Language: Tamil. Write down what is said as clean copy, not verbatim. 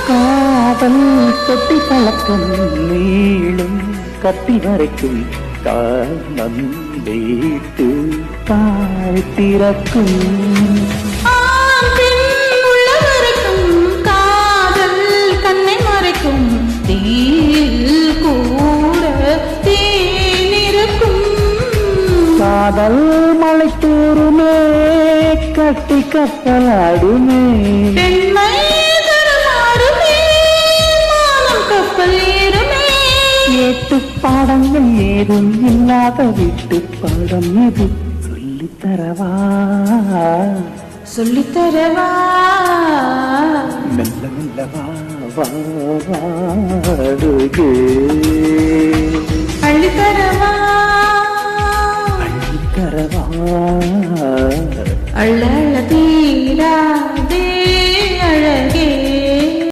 காதல் தொட்டி பழக்கம் நீளும் கத்தி வரைக்கும் காலம் வீட்டு கால் திறக்கும் ஆண் பெண் உள்ளவரைக்கும் காதல் கண்ணை மறைக்கும் தீயில் கூட தேனிருக்கும் காதல் மலை தூருமே கட்டி கப்பலாடுமே பெண்மை தரமாறுமே மானம் கப்பல் ஏறுமே ஏட்டு பாடங்கள் ஏதும் இல்லாத வீட்டு பாடம் இது சொல்லித்தரவா சொல்லித்தரவா மெல்ல மெல்லவா வாடுகே அள்ளித்தரவா அள்ளித்தரவா அள்ள தீரா